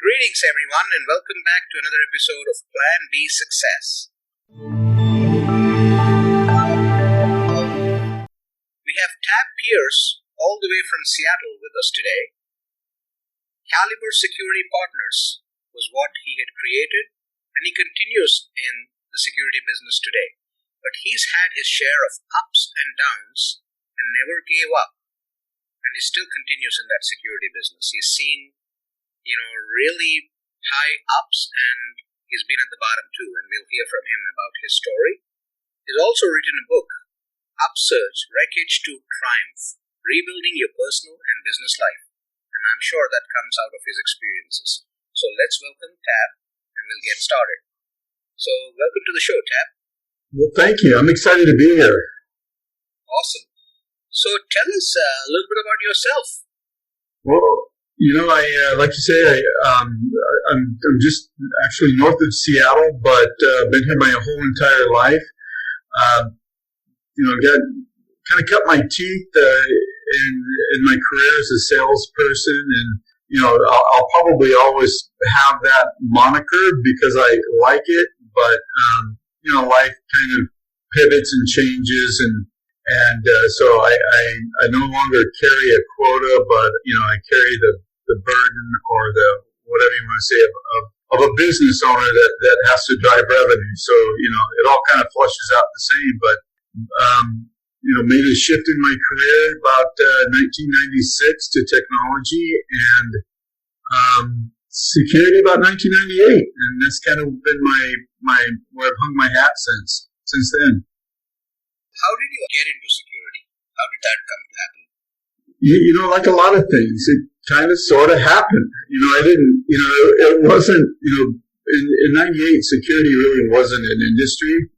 Greetings, everyone, and welcome back to another episode of Plan B Success. We have Tab Pierce, all the way from Seattle, with us today. Caliber Security Partners was what he had created, and he continues in the security business today. But he's had his share of ups and downs and never gave up, and he still continues in that security business. He's seen really high ups, and he's been at the bottom too, and we'll hear from him about his story. He's also written a book, Upsurge, Wreckage to Triumph, Rebuilding Your Personal and Business Life, and I'm sure that comes out of his experiences. So let's welcome Tab, and we'll get started. So welcome to the show, Tab. Well, thank you. I'm excited to be here. Awesome. So tell us a little bit about yourself. Well, I like to say I'm just actually north of Seattle, but been here my whole entire life. Cut my teeth in my career as a salesperson, and I'll probably always have that moniker because I like it. But life kind of pivots and changes, and so I no longer carry a quota, but I carry the burden or the whatever you want to say of a business owner that has to drive revenue. So it all kind of flushes out the same. But made a shift in my career about 1996 to technology and security about 1998, and that's kind of been my where I've hung my hat since then. How did you get into security? How did that come to happen? Like a lot of things, it kind of sort of happened. I didn't, it wasn't, in 98, security really wasn't an industry.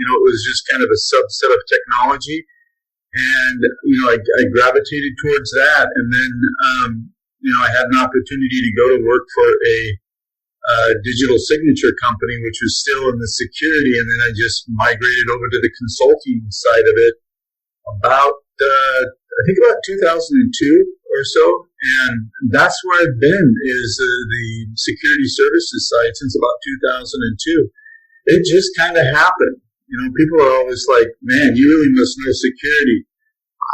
It was just kind of a subset of technology. And, I gravitated towards that. And then, I had an opportunity to go to work for a digital signature company, which was still in the security. And then I just migrated over to the consulting side of it about 2002 or so, and that's where I've been, is the security services side since about 2002. It just kind of happened. People are always like, man, you really must know security.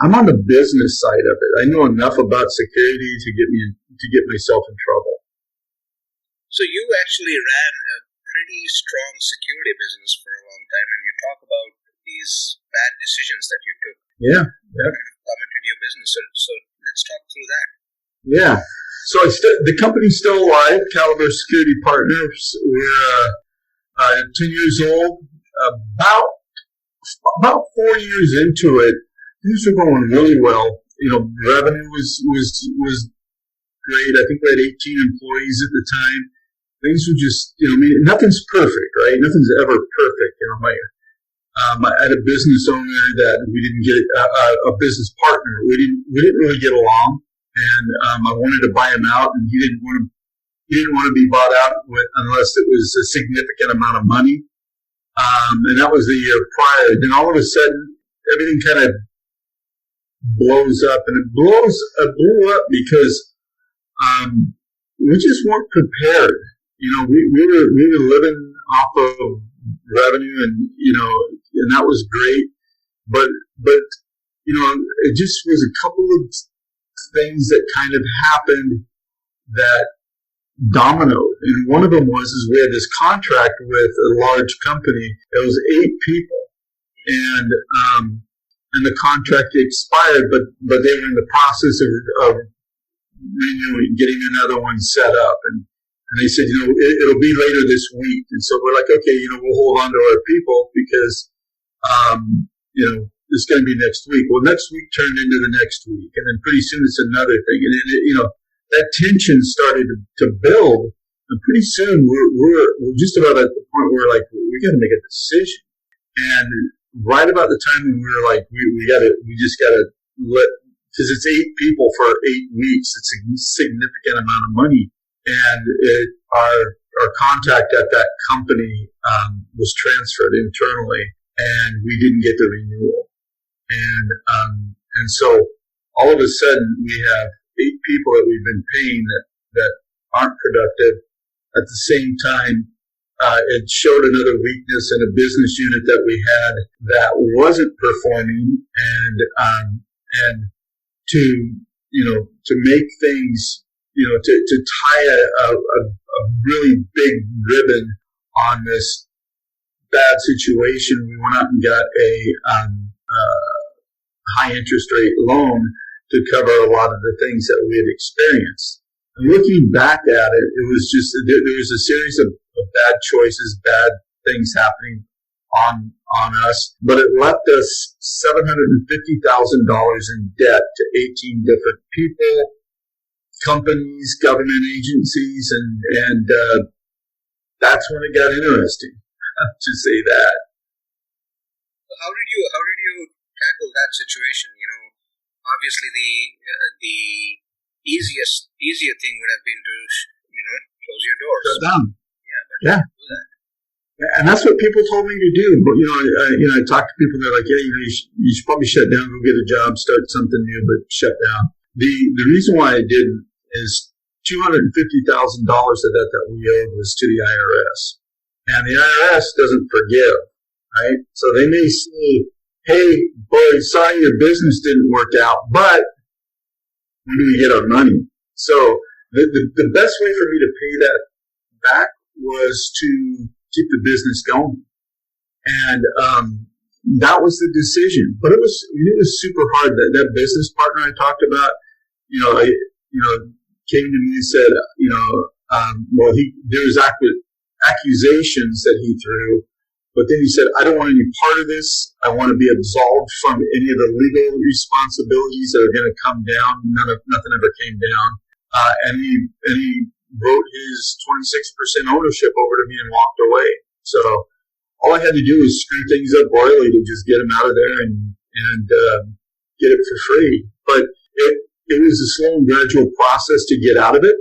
I'm on the business side of it. I know enough about security to get myself in trouble. So you actually ran a pretty strong security business for a long time, and you talk about these bad decisions that you took. Yeah. Plummeted your business. So let's talk through that. Yeah. So the company's still alive. Caliber Security Partners. We're 10 years old. About 4 years into it, things were going really well. Revenue was great. I think we had 18 employees at the time. Things were just, nothing's perfect, right? Nothing's ever perfect. I had a business owner that we didn't get a business partner. We didn't really get along, and I wanted to buy him out, and he didn't want to be bought out unless it was a significant amount of money. And that was the year prior. Then all of a sudden, everything kind of blows up, and it blew up because we just weren't prepared. We were living off of revenue, and that was great, but it just was a couple of things that kind of happened that dominoed, and one of them was we had this contract with a large company. It was 8 people, and the contract expired, but they were in the process of renewing, getting another one set up, and they said, it'll be later this week. And so we're like, okay, we'll hold on to our people because, it's going to be next week. Well, next week turned into the next week. And then pretty soon it's another thing. And then, that tension started to build. And pretty soon we're just about at the point where we got to make a decision. And right about the time when we were like, we just got to because it's 8 people for 8 weeks. It's a significant amount of money. And our contact at that company was transferred internally, and we didn't get the renewal. And so all of a sudden we have 8 people that we've been paying that aren't productive. At the same time, it showed another weakness in a business unit that we had that wasn't performing, and to make things, to tie a really big ribbon on this bad situation, we went out and got a high interest rate loan to cover a lot of the things that we had experienced. And looking back at it, it was just, there was a series of bad choices, bad things happening on us, but it left us $750,000 in debt to 18 different people, companies, government agencies, and that's when it got interesting, to say that. How did you tackle that situation? Obviously the easier thing would have been to close your doors. Shut down. Yeah, but yeah. do that. And that's what people told me to do. But I talked to people that are like, yeah, you should probably shut down, go get a job, start something new, but shut down. The reason why I didn't is $250,000 of that we owed was to the IRS, and the IRS doesn't forgive, right? So they may say, hey, boy, sorry your business didn't work out, but when do we get our money? So the best way for me to pay that back was to keep the business going. And that was the decision. But it was super hard. That business partner I talked about, came to me and said, there was accusations that he threw. But then he said, I don't want any part of this. I want to be absolved from any of the legal responsibilities that are going to come down. Nothing ever came down. And he wrote his 26% ownership over to me and walked away. So all I had to do was screw things up royally to just get him out of there and get it for free. But it was a slow and gradual process to get out of it.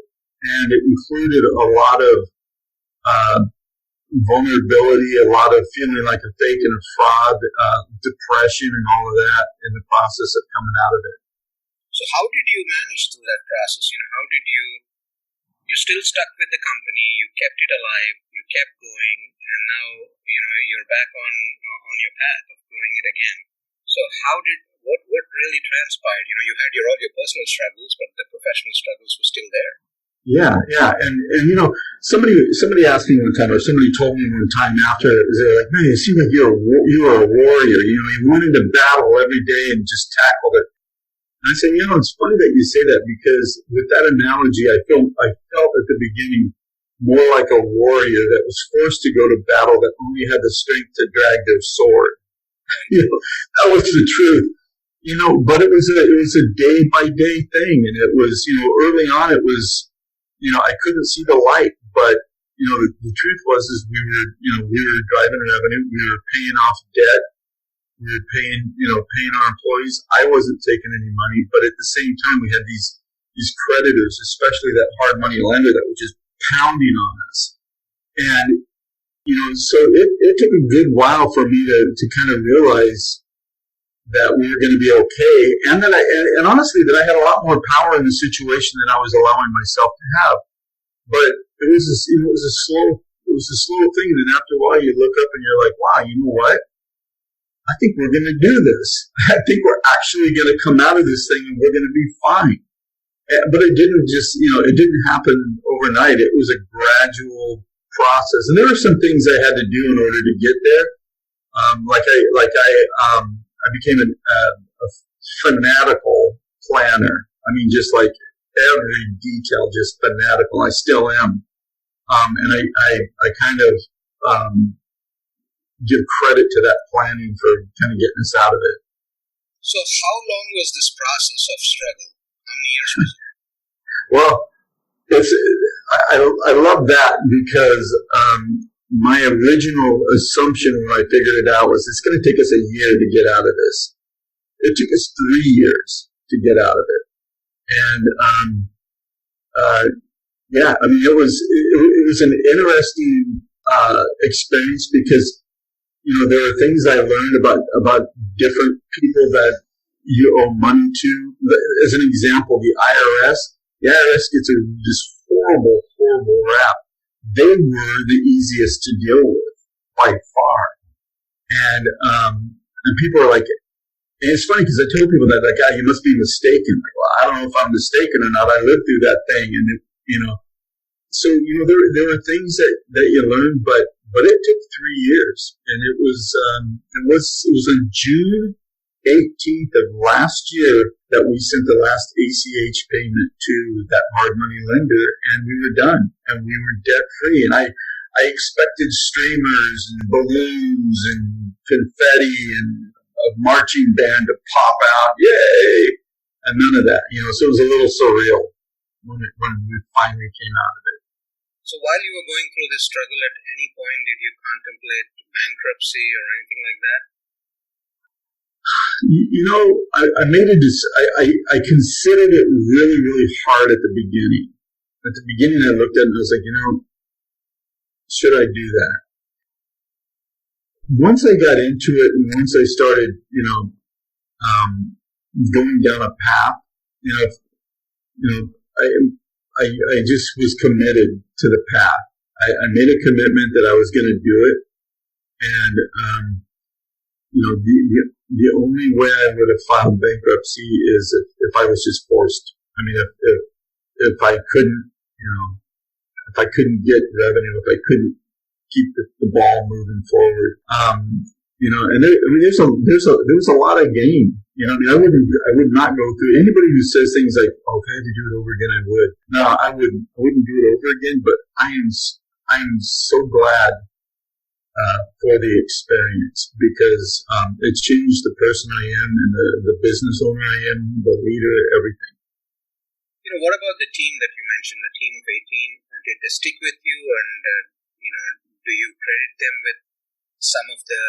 And it included a lot of vulnerability, a lot of feeling like a fake and a fraud, depression, and all of that in the process of coming out of it. So how did you manage through that process? How did you still stuck with the company, you kept it alive, you kept going, and now, you're back on your path of growing it again. So what really transpired? You had all your personal struggles, but the professional struggles were still there. Yeah. And somebody asked me one time, or somebody told me one time after, they're like, man, it seems like you were a warrior. You went into battle every day and just tackled it. And I said, it's funny that you say that, because with that analogy, I felt at the beginning more like a warrior that was forced to go to battle that only had the strength to drag their sword. That was the truth. But it was a day by day thing, and it was, early on it was, I couldn't see the light, but the truth was we were driving revenue, we were paying off debt, we were paying our employees. I wasn't taking any money, but at the same time we had these creditors, especially that hard money lender that was just pounding on us. And so it took a good while for me to kind of realize that we were going to be okay, and and honestly that I had a lot more power in the situation than I was allowing myself to have. But it was a slow thing. And then after a while, you look up and you're like, wow, you know what? I think we're going to do this. I think we're actually going to come out of this thing and we're going to be fine. But it didn't happen overnight. It was a gradual process, and there were some things I had to do in order to get there. I became a fanatical planner. I mean, just like every detail, just fanatical. I still am. And I kind of give credit to that planning for kind of getting us out of it. So how long was this process of struggle? How many years was it? Well, I love that, because my original assumption when I figured it out was it's going to take us a year to get out of this. It took us 3 years to get out of it. And it was an interesting experience, because there are things I learned about different people that you owe money to. As an example, the IRS gets this horrible, horrible rap. They were the easiest to deal with by far. And people are like, and it's funny because I tell people that, like, you must be mistaken. Like, well, I don't know if I'm mistaken or not. I lived through that thing, and so there were things that you learn, but it took 3 years, and it was on June 18th of last year that we sent the last ACH payment to that hard money lender, and we were done, and we were debt free. And I expected streamers and balloons and confetti and a marching band to pop out, yay! And none of that, so it was a little surreal when we finally came out of it. So while you were going through this struggle, at any point did you contemplate bankruptcy or anything like that? I made I considered it really, really hard at the beginning. At the beginning, I looked at it and I was like, should I do that? Once I got into it, and once I started, going down a path, I just was committed to the path. I made a commitment that I was going to do it, and the only way I would have filed bankruptcy is if I was just forced. I mean, if I couldn't, if I couldn't get revenue, if I couldn't keep the ball moving forward, and there was a lot of gain. I would not go through. Anybody who says things like, "Oh, if I had to do it over again, I would." No, I wouldn't do it over again. But I am so glad for the experience, because it's changed the person I am and the business owner I am, the leader, everything. What about the team that you mentioned, the team of 18? Did they stick with you, and do you credit them with some of the,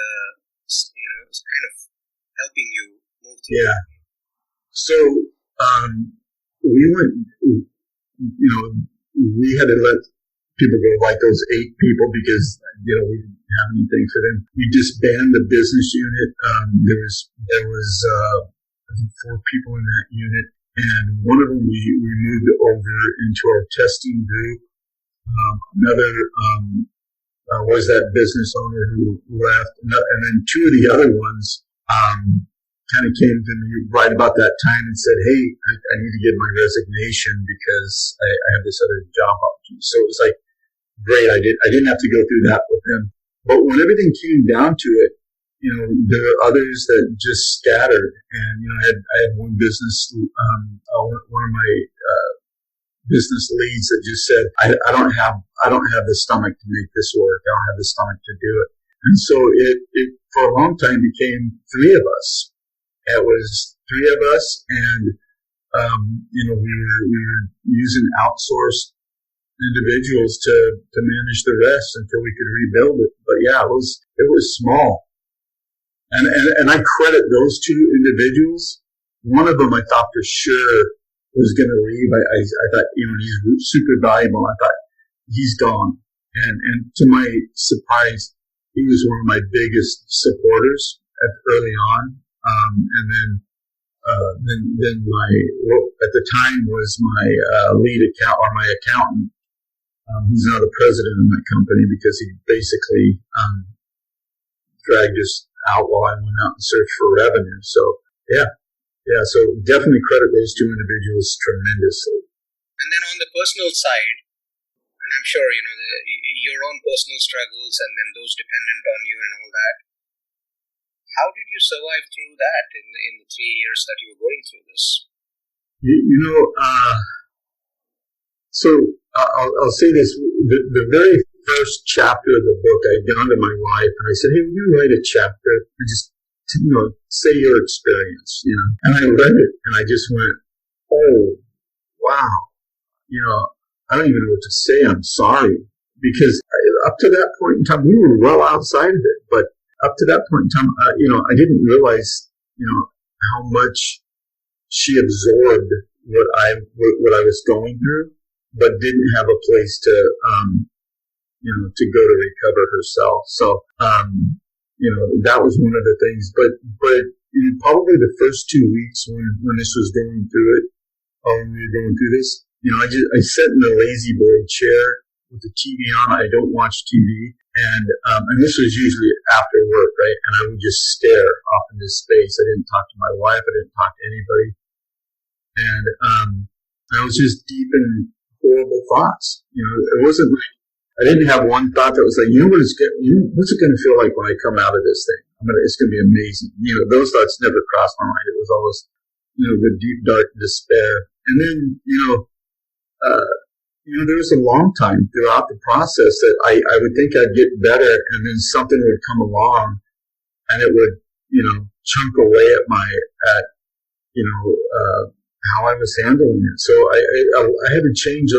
kind of helping you move through? Yeah. So we went, we had to let people go, like those 8 people, because we didn't have anything for them. We disbanded the business unit. There was I think 4 people in that unit, and one of them we moved over into our testing group. Another was that business owner who left, and then 2 of the other ones kind of came to me right about that time and said, "Hey, I need to give my resignation because I have this other job opportunity." So it was like, great. I didn't have to go through that with him. But when everything came down to it, there were others that just scattered. And I had one business, one of my business leads that just said, I don't have the stomach to make this work. I don't have the stomach to do it. And so it for a long time became 3 of us. It was 3 of us, and we were using outsourced individuals to manage the rest until we could rebuild it. But yeah, it was small. And I credit those 2 individuals. One of them I thought for sure was going to leave. I thought, he's super valuable. I thought, he's gone. And to my surprise, he was one of my biggest supporters early on. Then at the time was my lead accountant, who's now the president of my company, because he basically dragged us out while I went out and searched for revenue. So so definitely credit those 2 individuals tremendously. And then on the personal side, and I'm sure your own personal struggles, and then those dependent on you and all that. How did you survive through that in the 3 years that you were going through this? So I'll say this: the very first chapter of the book, I'd gone to my wife and I said, "Hey, will you write a chapter and just say your experience?" And I read it and I just went, "Oh, wow! I don't even know what to say. I'm sorry," because up to that point in time, we were well outside of it, but up to that point in time, I didn't realize, how much she absorbed what I was going through, but didn't have a place to go to recover herself. So, that was one of the things. But probably the first 2 weeks when this was going through it, when we were going through this, I sit in the lazy boy chair with the TV on. I don't watch TV. And this was usually after work, right? And I would just stare off into space. I didn't talk to my wife. I didn't talk to anybody. And I was just deep in horrible thoughts. It wasn't like, I didn't have one thought that was like, what's it going to feel like when I come out of this thing? It's going to be amazing. Those thoughts never crossed my mind. It was always, the deep, dark despair. And then, there was a long time throughout the process that I would think I'd get better, and then something would come along and it would, chunk away at how I was handling it. So I had to change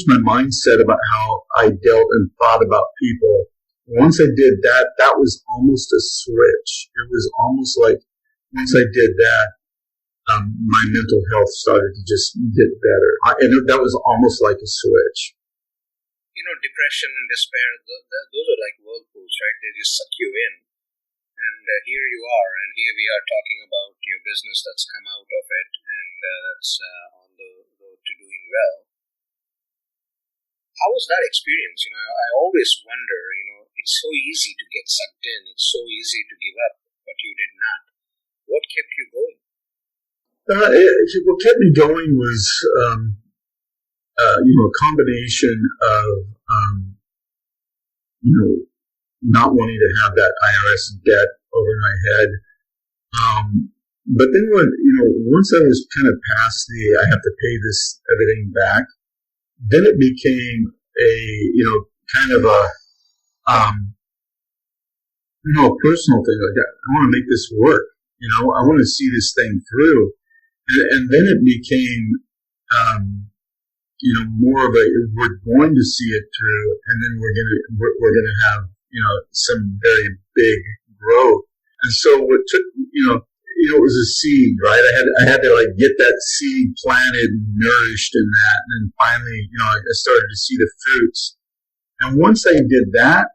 my mindset about how I dealt and thought about people. Once I did that, that was almost a switch. It was almost like once I did that, my mental health started to just get better. And that was almost like a switch. Depression and despair, those are like whirlpools, right? They just suck you in. And here you are, and here we are talking about your business that's come out of it, and that's on the road to doing well. How was that experience? I always wonder, it's so easy to get sucked in, it's so easy to give up, but you did not. What kept you going? What kept me going was, a combination of, not wanting to have that IRS debt over my head. But then once I was kind of past I have to pay everything back, then it became kind of a personal thing. Like, I want to make this work. I want to see this thing through. And then it became, more of we're going to see it through, and then we're gonna have, some very big growth. And so what took, it was a seed, right? I had to like get that seed planted and nourished in that. And then finally, I started to see the fruits. And once I did that,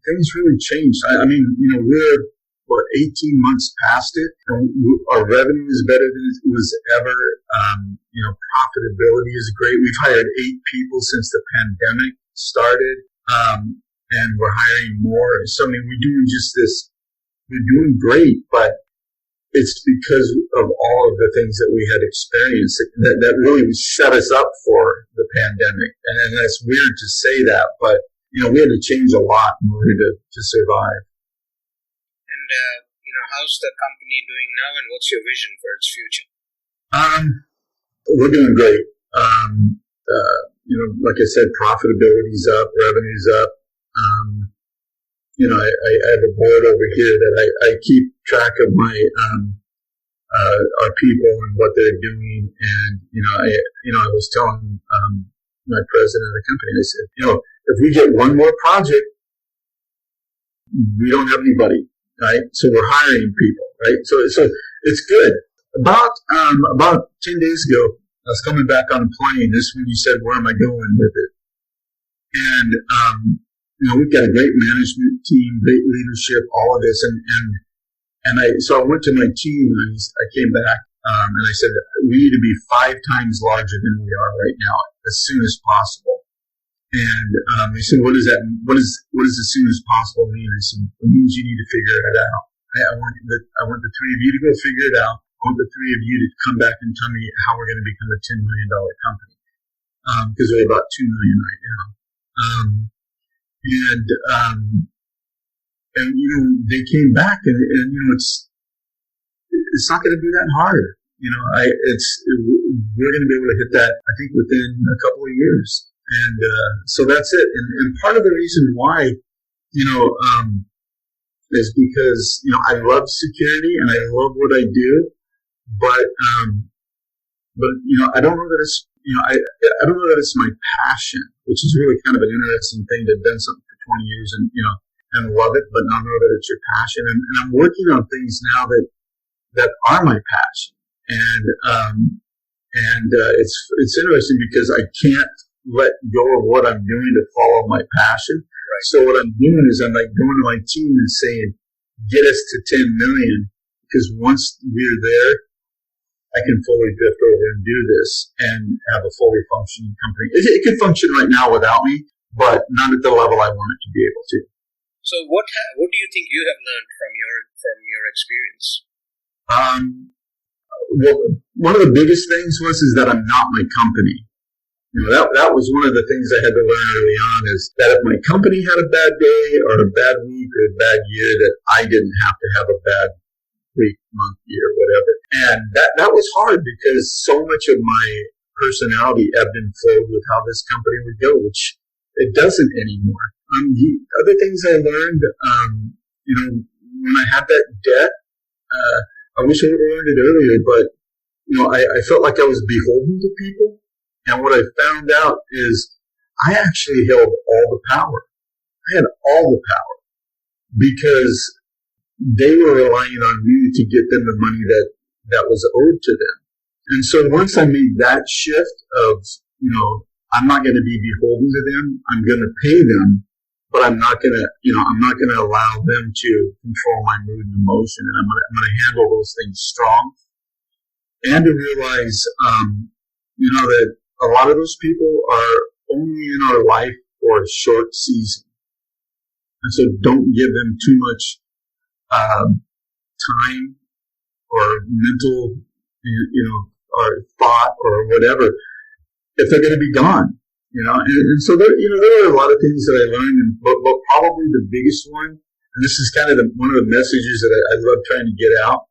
things really changed. We're 18 months past it, and our revenue is better than it was ever. Profitability is great. We've hired 8 people since the pandemic started, and we're hiring more. So, we're doing just this. We're doing great, but it's because of all of the things that we had experienced that really set us up for the pandemic. And that's weird to say that, but, we had to change a lot in order to survive. How's the company doing now, and what's your vision for its future? We're doing great. Like I said, profitability's up, revenue's up. I have a board over here that I keep track of my our people and what they're doing. And I was telling my president of the company, I said, if we get one more project, we don't have anybody. Right, so we're hiring people, right? So it's good. About 10 days ago, I was coming back on a plane. This is when you said, "Where am I going with it?" And we've got a great management team, great leadership, all of this, so I went to my team and I came back and I said, we need to be 5 times larger than we are right now as soon as possible. And they said, what does as soon as possible mean? I said, it means you need to figure it out. I want the 3 of you to go figure it out. I want the 3 of you to come back and tell me how we're going to become a $10 million company. Because we're about $2 million right now. They came back and it's not going to be that hard. We're going to be able to hit that, I think, within a couple of years. And so that's it. And part of the reason why, is because, I love security and I love what I do, but I don't know that it's, I don't know that it's my passion, which is really kind of an interesting thing to have done something for 20 years and love it, but not know that it's your passion. And I'm working on things now that are my passion. And it's interesting because I can't let go of what I'm doing to follow my passion. Right. So what I'm doing is I'm like going to my team and saying, get us to 10 million, because once we're there, I can fully drift over and do this and have a fully functioning company. It could function right now without me, but not at the level I want it to be able to. So what do you think you have learned from your experience? Well, one of the biggest things is that I'm not my company. That was one of the things I had to learn early on, is that if my company had a bad day or a bad week or a bad year, that I didn't have to have a bad week, month, year, whatever. And that was hard because so much of my personality ebbed and flowed with how this company would go, which it doesn't anymore. The other things I learned, when I had that debt, I wish I would have learned it earlier, but, I felt like I was beholden to people. And what I found out is I actually held all the power. I had all the power because they were relying on me to get them the money that was owed to them. And so once I made that shift of, I'm not going to be beholden to them. I'm going to pay them, but I'm not going to allow them to control my mood and emotion. And I'm going to handle those things strong. And to realize, that a lot of those people are only in our life for a short season. And so don't give them too much time or mental, or thought or whatever, if they're going to be gone, And so there are a lot of things that I learned, but probably the biggest one, and this is kind of one of the messages that I love trying to get out,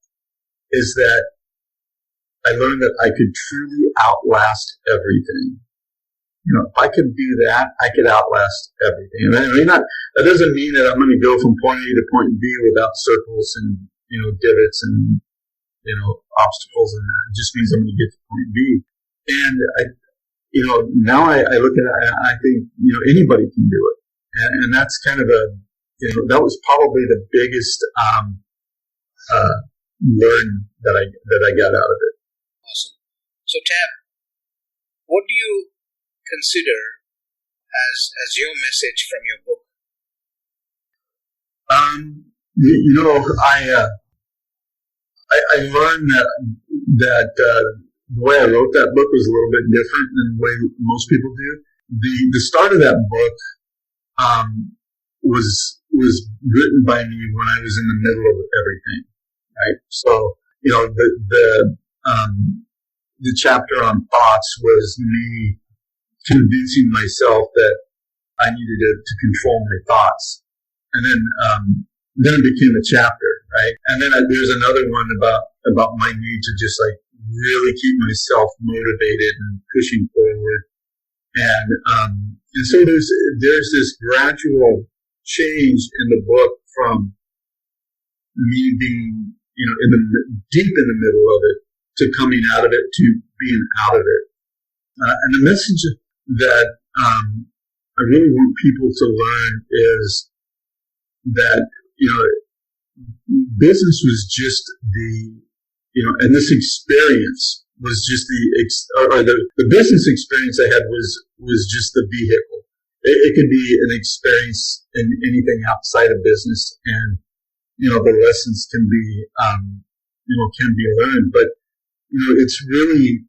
is that I learned that I could truly outlast everything. If I could do that, I could outlast everything. And that doesn't mean that I'm going to go from point A to point B without circles and, divots and, obstacles. And that. It just means I'm going to get to point B. And now I look at it, I think, anybody can do it. And that's kind of that was probably the biggest, learn that I got out of it. Awesome. So Tab, what do you consider as your message from your book? I learned that the way I wrote that book was a little bit different than the way most people do. The start of that book was written by me when I was in the middle of everything, right? So the chapter on thoughts was me convincing myself that I needed to control my thoughts. And then it became a chapter, right? And then there's another one about my need to just really keep myself motivated and pushing forward. And so there's this gradual change in the book from me being, deep in the middle of it to coming out of it to being out of it. And the message that I really want people to learn is that, business was just and this experience was just the business experience I had was just the vehicle. It could be an experience in anything outside of business, and the lessons can be learned. But it's really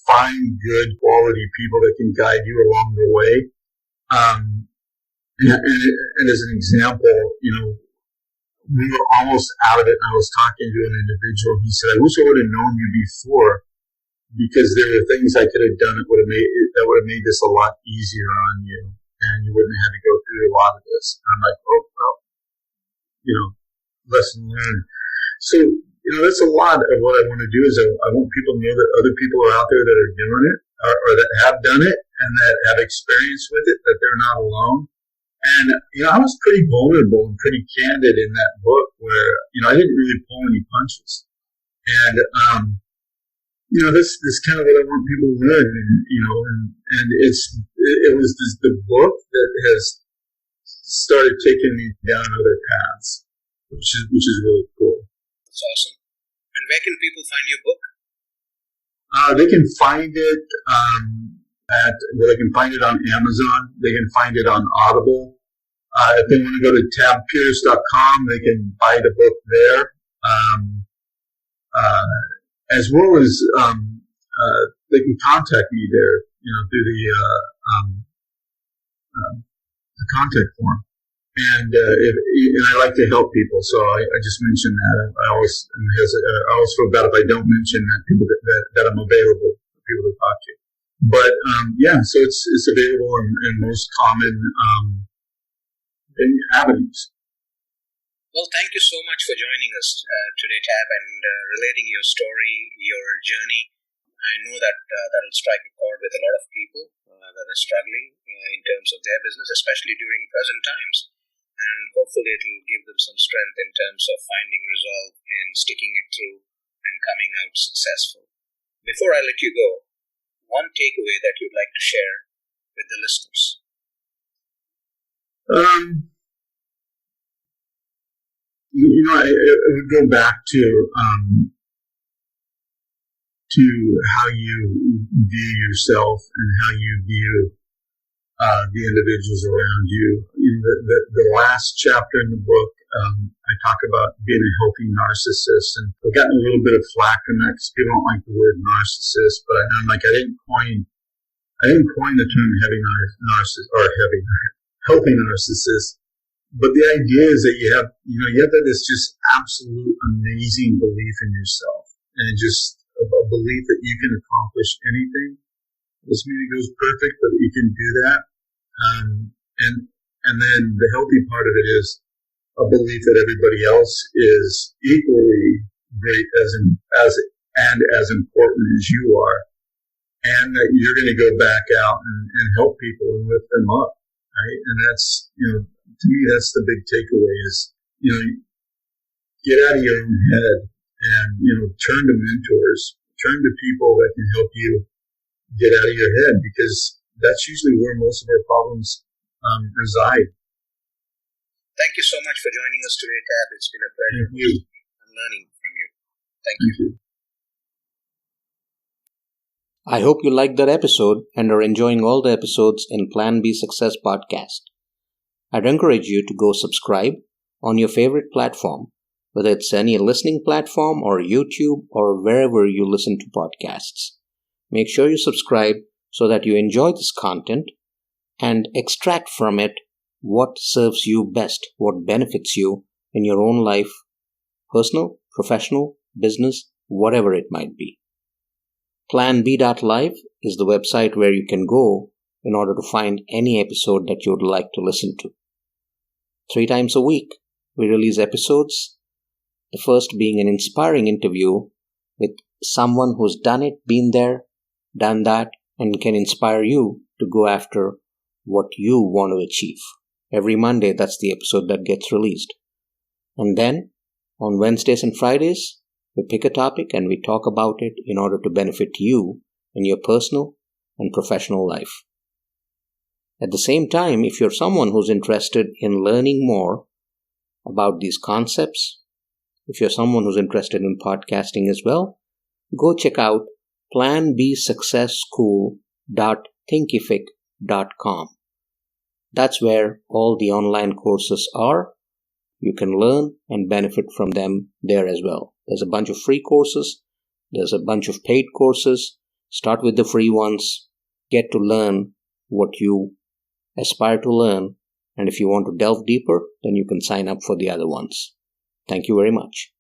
find good quality people that can guide you along the way. And as an example, we were almost out of it, and I was talking to an individual. He said, "I wish I would have known you before, because there were things I could have done that would have made this a lot easier on you, and you wouldn't have had to go through a lot of this." And I'm like, "Oh, well, lesson learned." So, that's a lot of what I want to do. Is I want people to know that other people are out there that are doing it, or that have done it, and that have experience with it, that they're not alone. And, I was pretty vulnerable and pretty candid in that book where, I didn't really pull any punches. And, this kind of what I want people to learn. And it was the book that has started taking me down other paths, which is really cool. That's awesome. And where can people find your book? They can find it, they can find it on Amazon. They can find it on Audible. If they want to go to tabpierce.com, they can buy the book there. as well as they can contact me there, through the contact form. And I like to help people, so I just mentioned that. I always feel bad if I don't mention that people that I'm available for people to talk to. But so it's available in most common avenues. Well, thank you so much for joining us today, Tab, and relating your story, your journey. I know that will strike a chord with a lot of people that are struggling in terms of their business, especially during present times. And hopefully it will give them some strength in terms of finding resolve and sticking it through and coming out successful. Before I let you go, one takeaway that you'd like to share with the listeners. I would go back to how you view yourself and how you view the individuals around you. The last chapter in the book, I talk about being a healthy narcissist, and I've gotten a little bit of flack from that because people don't like the word narcissist. But I'm like, I didn't coin the term healthy narcissist. But the idea is that you have this just absolute amazing belief in yourself, and just a belief that you can accomplish anything. Doesn't mean it goes perfect, but you can do that. And then the healthy part of it is a belief that everybody else is equally great as important as you are, and that you're going to go back out and help people and lift them up, right? And that's, to me, that's the big takeaway is, get out of your own head and, turn to mentors, turn to people that can help you get out of your head, because that's usually where most of our problems reside. Thank you so much for joining us today, Tab. It's been a pleasure and learning from you. Thank you. I hope you liked that episode and are enjoying all the episodes in Plan B Success podcast. I'd encourage you to go subscribe on your favorite platform, whether it's any listening platform or YouTube or wherever you listen to podcasts. Make sure you subscribe so that you enjoy this content and extract from it what serves you best, what benefits you in your own life, personal, professional, business, whatever it might be. PlanB.live is the website where you can go in order to find any episode that you would like to listen to. 3 times a week, we release episodes, the first being an inspiring interview with someone who's done it, been there, done that, and can inspire you to go after what you want to achieve. Every Monday, that's the episode that gets released. And then, on Wednesdays and Fridays, we pick a topic and we talk about it in order to benefit you in your personal and professional life. At the same time, if you're someone who's interested in learning more about these concepts, if you're someone who's interested in podcasting as well, go check out planbsuccessschool.thinkific.com. That's where all the online courses are. You can learn and benefit from them there as well. There's a bunch of free courses. There's a bunch of paid courses. Start with the free ones. Get to learn what you aspire to learn. And if you want to delve deeper, then you can sign up for the other ones. Thank you very much.